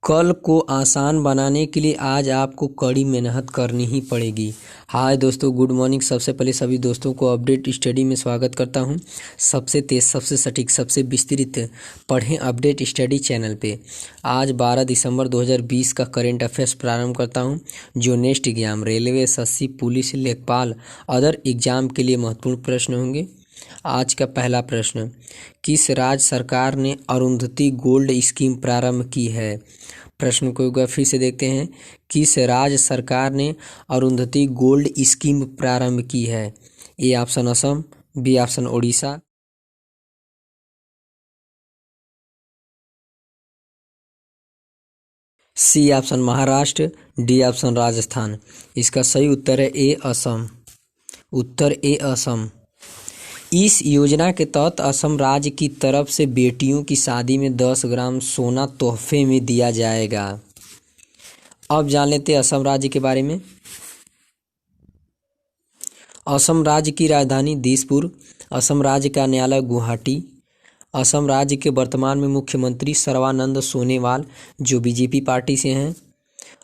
कल को आसान बनाने के लिए आज आपको कड़ी मेहनत करनी ही पड़ेगी। हाय दोस्तों, गुड मॉर्निंग। सबसे पहले सभी दोस्तों को अपडेट स्टडी में स्वागत करता हूं। सबसे तेज, सबसे सटीक, सबसे विस्तृत पढ़ें अपडेट स्टडी चैनल पे। आज 12 दिसंबर 2020 का करंट अफेयर्स प्रारंभ करता हूं, जो next exam railway, SSC, police, लेखपाल, अदर एग्जाम के लिए महत्वपूर्ण प्रश्न होंगे। आज का पहला प्रश्न, किस राज्य सरकार ने अरुंधति गोल्ड स्कीम प्रारंभ की है? प्रश्न को एक बार फिर से देखते हैं। किस राज्य सरकार ने अरुंधति गोल्ड स्कीम प्रारंभ की है? A option Assam, B option Odisha, C option Maharashtra, D option Rajasthan. इसका सही उत्तर है ए असम। उत्तर ए असम। इस योजना के तहत असम राज्य की तरफ से बेटियों की शादी में 10 ग्राम सोना तोहफे में दिया जाएगा। अब जान लेते हैं असम राज्य के बारे में। असम राज्य की राजधानी दिसपुर। असम राज्य का न्यायालय गुवाहाटी। असम राज्य के वर्तमान में मुख्यमंत्री सर्बानंद सोनोवाल, जो बीजेपी पार्टी से हैं।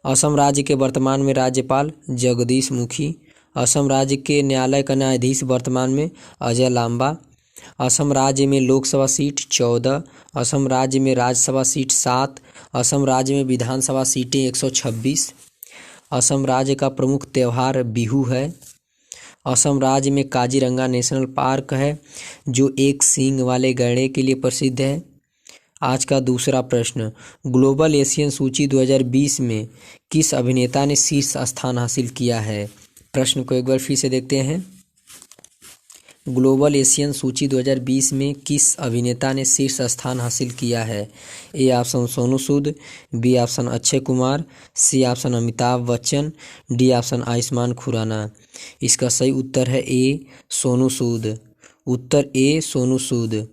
असम राज्य के वर्तमान में राज्यपाल जगदीश मुखी। असम राज्य के न्यायालय का न्यायाधीश वर्तमान में अजय लांबा। असम राज्य में लोकसभा सीट 14। असम राज्य में राज्यसभा सीट 7। असम राज्य में विधानसभा सीटें 126। असम राज्य का प्रमुख त्यौहार बिहू है। असम राज्य में काजीरंगा नेशनल पार्क है, जो एक सींग वाले गैंडे के लिए प्रसिद्ध है। आज का दूसरा प्रश्न, ग्लोबल एशियन सूची 2020 में किस अभिनेता ने शीर्ष स्थान हासिल किया है? प्रश्न को एक बार फिर से देखते हैं। ग्लोबल एशियन सूची 2020 में किस अभिनेता ने शीर्ष स्थान हासिल किया है? A option Sonu Sood, B option Akshay Kumar, C option Amitabh Bachchan, D option Ayushmann Khurrana. इसका सही उत्तर है ए सोनू सूद। उत्तर ए सोनू सूद।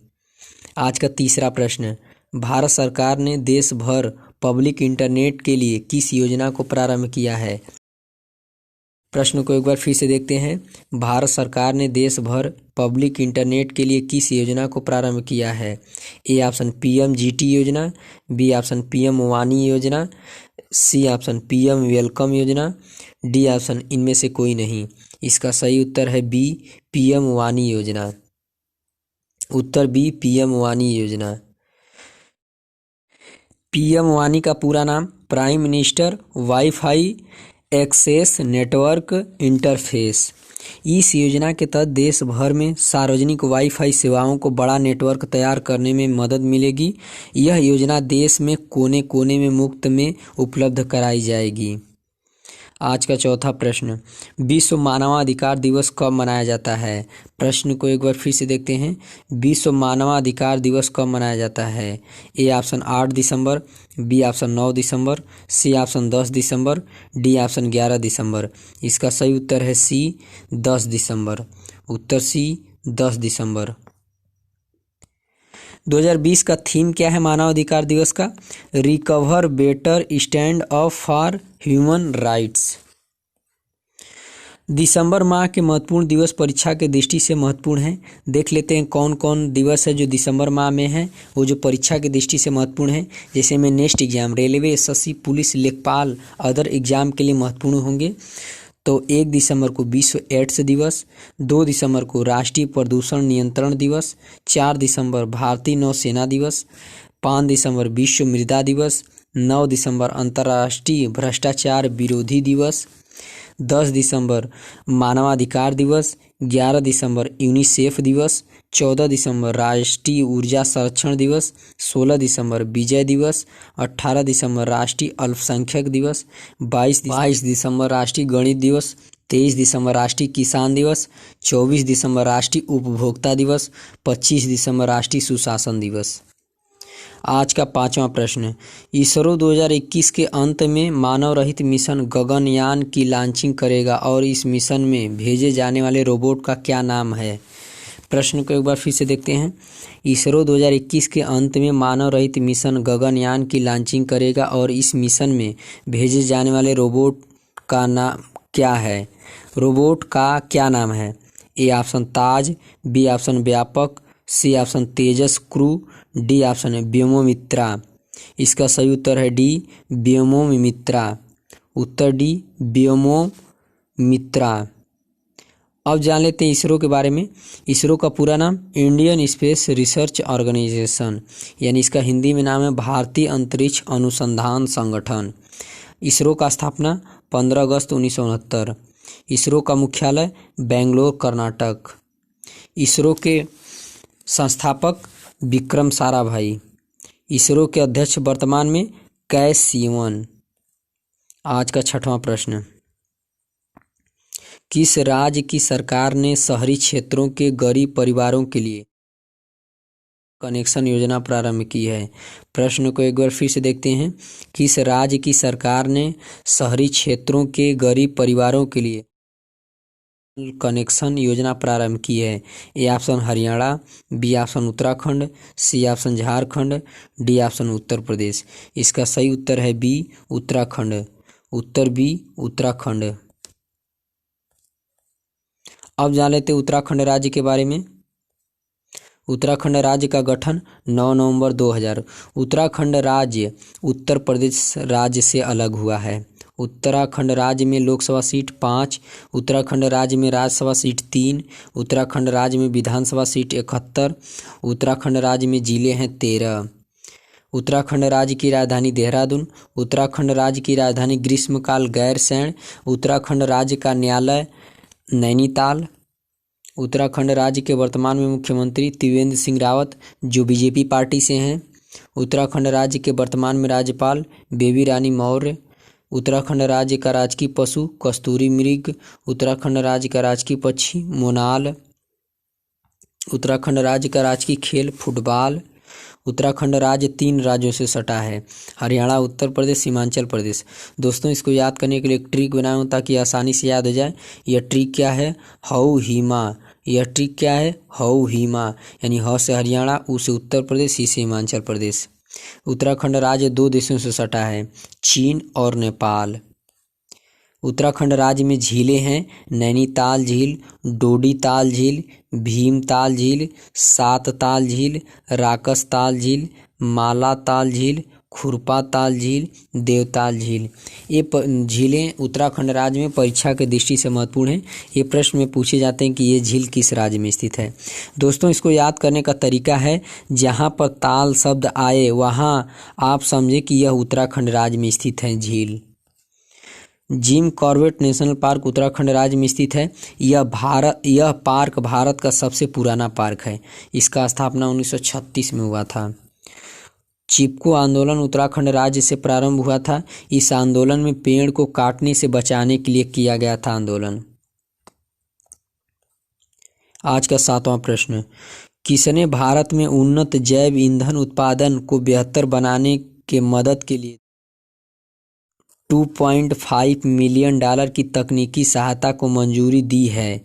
आज का तीसरा प्रश्न, भारत सरकार ने देश भर पब्लिक इंटरनेट के लिए किस योजना को प्रारंभ किया है? प्रश्न को एक बार फिर से देखते हैं। भारत सरकार ने देश भर पब्लिक इंटरनेट के लिए किस योजना को प्रारंभ किया है? ए ऑप्शन पीएमजीटी योजना, बी ऑप्शन पीएम वानी योजना, सी ऑप्शन पीएम वेलकम योजना, डी ऑप्शन इनमें से कोई नहीं। इसका सही उत्तर है बी पीएम वानी योजना। उत्तर बी पीएम वानी योजना। पीएम वानी का पूरा नाम prime minister wifi access network interface. इस योजना के तहत देश भर में सार्वजनिक वाईफाई सेवाओं को बड़ा नेटवर्क तैयार करने में मदद मिलेगी। यह योजना देश में कोने कोने में मुफ्त में उपलब्ध कराई जाएगी। आज का चौथा प्रश्न, विश्व मानवाधिकार दिवस कब मनाया जाता है? प्रश्न को एक बार फिर से देखते हैं। विश्व मानवाधिकार दिवस कब मनाया जाता है? ए ऑप्शन 8 दिसंबर, बी ऑप्शन 9 दिसंबर, सी ऑप्शन 10 दिसंबर, डी ऑप्शन 11 दिसंबर। इसका सही उत्तर है सी 10 दिसंबर। उत्तर सी 10 दिसंबर। 2020 का थीम क्या है मानवाधिकार दिवस का? Recover better stand up for human rights. दिसंबर माह के महत्वपूर्ण दिवस परीक्षा के दृष्टि से महत्वपूर्ण हैं। देख लेते हैं कौन कौन दिवस है जो दिसंबर माह में है, वो जो परीक्षा की दृष्टि से महत्वपूर्ण है। जैसे में next exam railway, SSC, police, लेखपाल, अदर एग्जाम के लिए महत्वपूर्ण होंगे। तो 1 दिसंबर को विश्व एड्स दिवस, 2 दिसंबर को राष्ट्रीय प्रदूषण नियंत्रण दिवस, 4 दिसंबर भारतीय नौसेना दिवस, 5 दिसंबर विश्व मृदा दिवस, 9 दिसंबर अंतर्राष्ट्रीय भ्रष्टाचार विरोधी दिवस, 10 दिसंबर मानवाधिकार दिवस, 11 दिसंबर यूनिसेफ दिवस, 14 दिसंबर राष्ट्रीय ऊर्जा संरक्षण दिवस, 16 दिसंबर विजय दिवस, 18 दिसंबर राष्ट्रीय अल्पसंख्यक दिवस, 22 दिसंबर राष्ट्रीय गणित दिवस, 23 दिसंबर राष्ट्रीय किसान दिवस, 24 दिसंबर राष्ट्रीय उपभोक्ता दिवस, 25 दिसंबर राष्ट्रीय सुशासन दिवस। आज का पांचवा प्रश्न, इसरो 2021 के अंत में मानव रहित मिशन गगनयान की लॉन्चिंग करेगा और इस मिशन में भेजे जाने वाले रोबोट का क्या नाम है? प्रश्न को एक बार फिर से देखते हैं। इसरो 2021 के अंत में मानव रहित मिशन गगनयान की लॉन्चिंग करेगा और इस मिशन में भेजे जाने वाले रोबोट का नाम क्या है? रोबोट का क्या नाम है? A option Taj, B option Vyapak, C option Tejas crew, D option है व्योममित्रा। इसका सही उत्तर है डी व्योमोमित्रा। उत्तर डी व्योमोमित्रा। अब जान लेते हैं इसरो के बारे में। इसरो का पूरा नाम इंडियन स्पेस रिसर्च ऑर्गेनाइजेशन, यानी इसका हिंदी में नाम है भारतीय अंतरिक्ष अनुसंधान संगठन। इसरो का स्थापना 15 अगस्त 1969। इसरो का मुख्यालय बेंगलोर, कर्नाटक। इसरो के संस्थापक विक्रम साराभाई। इसरो के अध्यक्ष वर्तमान में के सिवन। आज का 6वां प्रश्न, किस राज्य की सरकार ने शहरी क्षेत्रों के गरीब परिवारों के लिए कनेक्शन योजना प्रारंभ की है? प्रश्न को एक बार फिर से देखते हैं। किस राज्य की सरकार ने शहरी क्षेत्रों के गरीब परिवारों के लिए कनेक्शन योजना प्रारंभ की है? A option Haryana, B option Uttarakhand, C option Jharkhand, D option Uttar Pradesh. इसका सही उत्तर है बी उत्तराखंड। उत्तर बी उत्तराखंड। अब जान लेते हैं उत्तराखंड राज्य के बारे में। उत्तराखंड राज्य का गठन 9 नवंबर 2000। उत्तराखंड राज्य उत्तर प्रदेश राज्य से अलग हुआ है। उत्तराखंड राज्य में लोकसभा सीट 5, उत्तराखंड राज्य में राज्यसभा सीट 3, उत्तराखंड राज्य में विधानसभा सीट 71, उत्तराखंड राज्य में जिले हैं 13। उत्तराखंड राज्य की राजधानी देहरादून। उत्तराखंड राज्य की राजधानी ग्रीष्मकाल गैरसैंण। उत्तराखंड राज्य का न्यायालय नैनीताल। उत्तराखंड राज्य के वर्तमान में मुख्यमंत्री त्रिवेंद्र सिंह रावत, जो बीजेपी पार्टी से हैं। उत्तराखंड राज्य के वर्तमान में राज्यपाल बेबी रानी मौर्य। उत्तराखंड राज्य का राजकीय पशु कस्तूरी मृग। उत्तराखंड राज्य का राजकीय पक्षी मोनाल। उत्तराखंड राज्य का राजकीय खेल फुटबॉल। उत्तराखंड राज्य 3 राज्यों से सटा है, हरियाणा, उत्तर प्रदेश, हिमाचल प्रदेश। दोस्तों, इसको याद करने के लिए एक ट्रिक बनाया हूं ताकि आसानी से याद हो जाए। यह ट्रिक क्या है? हऊ हिमा। यह ट्रिक क्या है? हऊ हिमा, यानी ह से हरियाणा, उ से उत्तर प्रदेश, ही से हिमाचल प्रदेश। उत्तराखंड राज्य 2 देशों से सटा है, चीन और नेपाल। उत्तराखंड राज्य में झीलें हैं नैनीताल झील, डोडीताल झील, भीमताल झील, सातताल झील, राकसताल झील, मालाताल झील, खुरपाताल झील, देवताल झील। ये झीलें उत्तराखंड राज्य में परीक्षा की दृष्टि से महत्वपूर्ण हैं। ये प्रश्न में पूछे जाते हैं कि ये झील किस राज्य में स्थित है। दोस्तों, इसको याद करने का तरीका है, जहाँ पर ताल शब्द आए वहाँ आप समझे कि यह उत्तराखंड राज्य में स्थित है झील। Jim Corbett national park Uttarakhand राज्य में स्थित है। यह पार्क भारत का सबसे पुराना पार्क है। इसका स्थापना 1936 में हुआ था। चिपको आंदोलन उत्तराखंड राज्य से प्रारंभ हुआ था। इस आंदोलन में पेड़ को काटने से बचाने के लिए किया गया था आंदोलन। आज का 7वां प्रश्न, किसने भारत में उन्नत जैव ईंधन उत्पादन को बेहतर बनाने के मदद के लिए $2.5 मिलियन की तकनीकी सहायता को मंजूरी दी है?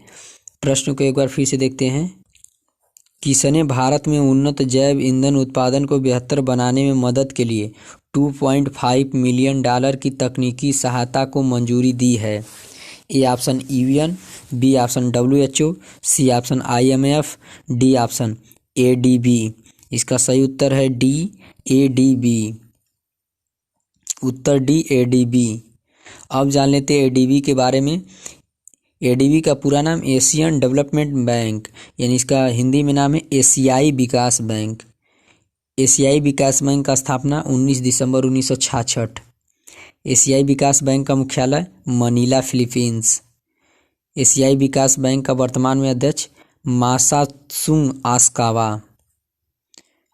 प्रश्न को एक बार फिर से देखते हैं। किसने भारत में उन्नत जैव ईंधन उत्पादन को बेहतर बनाने में मदद के लिए $2.5 मिलियन की तकनीकी सहायता को मंजूरी दी है? A option UN, B option WHO, C option IMF, D option ADB। इसका सही उत्तर है डी ADB। उत्तर डी ADB। अब जान लेते हैं ADB के बारे में। ADB का पूरा नाम एशियन डेवलपमेंट बैंक, यानी इसका हिंदी में नाम है एशियाई विकास बैंक। एशियाई विकास बैंक का स्थापना 19 दिसंबर 1966। एशियाई विकास बैंक का मुख्यालय मनीला, फिलीपींस। एशियाई विकास बैंक का वर्तमान में अध्यक्ष मासात्सुंग आस्कावा।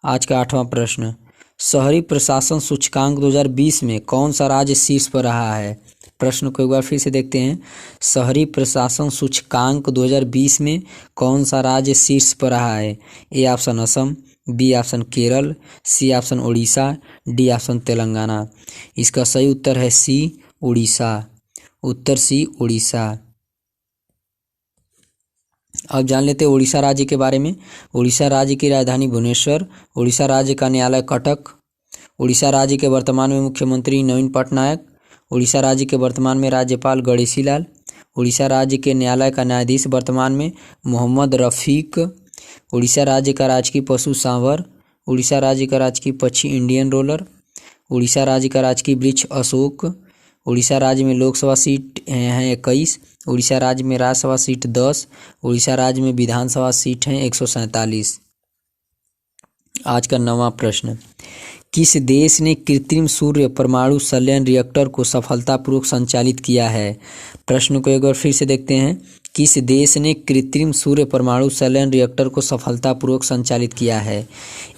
आज का 8वां प्रश्न, शहरी प्रशासन सूचकांक 2020 में कौन सा राज्य शीर्ष पर रहा है? प्रश्न को एक बार फिर से देखते हैं। शहरी प्रशासन सूचकांक 2020 में कौन सा राज्य शीर्ष पर रहा है? A option Assam, B option Kerala, C option Orissa, D option Telangana. इसका सही उत्तर है सी उड़ीसा। उत्तर सी उड़ीसा। अब जान लेते हैं उड़ीसा राज्य के बारे में। उड़ीसा राज्य की राजधानी भुवनेश्वर। उड़ीसा राज्य का न्यायालय कटक। उड़ीसा राज्य के वर्तमान में मुख्यमंत्री नवीन पटनायक। उड़ीसा राज्य के वर्तमान में राज्यपाल गणेशी लाल। उड़ीसा राज्य के न्यायालय का न्यायाधीश वर्तमान में मोहम्मद रफ़ीक। उड़ीसा राज्य का राजकीय पशु सांभर। उड़ीसा राज्य का राजकीय पक्षी इंडियन रोलर। उड़ीसा राज्य का राजकीय वृक्ष अशोक। उड़ीसा राज्य में लोकसभा सीट हैं 21। उड़ीसा राज्य में राज्यसभा सीट 10। उड़ीसा राज्य में विधानसभा सीट हैं 147। आज का 9वां प्रश्न, किस देश ने कृत्रिम सूर्य परमाणु संलयन रिएक्टर को सफलतापूर्वक संचालित किया है? प्रश्न को एक बार फिर से देखते हैं। किस देश ने कृत्रिम सूर्य परमाणु संलयन रिएक्टर को सफलतापूर्वक संचालित किया है?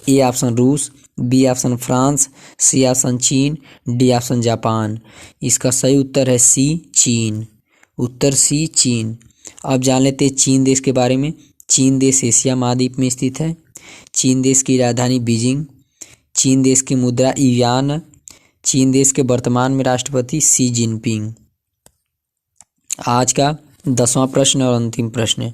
ए ऑप्शन रूस, B option France, C option चीन, डी ऑप्शन जापान। इसका सही उत्तर है सी, चीन। उत्तर सी, चीन। अब जान लेते हैं चीन देश के बारे में। चीन देश एशिया महाद्वीप में स्थित है। चीन देश की राजधानी बीजिंग। चीन देश की मुद्रा युआन। चीन देश के वर्तमान में राष्ट्रपति शी जिनपिंग। आज का 10वां प्रश्न और अंतिम प्रश्न,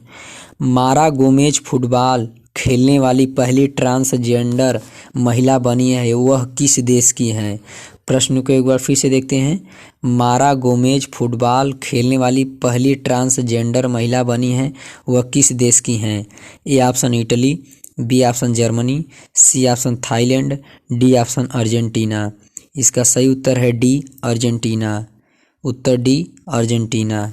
मारा गोमेज फुटबॉल खेलने वाली पहली ट्रांसजेंडर महिला बनी है, वह किस देश की हैं? प्रश्न को एक बार फिर से देखते हैं। मारा गोमेज फुटबॉल खेलने वाली पहली ट्रांसजेंडर महिला बनी है, वह किस देश की हैं? A option Italy, B option Germany, C option Thailand, D option Argentina. इसका सही उत्तर है डी, अर्जेंटीना। उत्तर डी, अर्जेंटीना।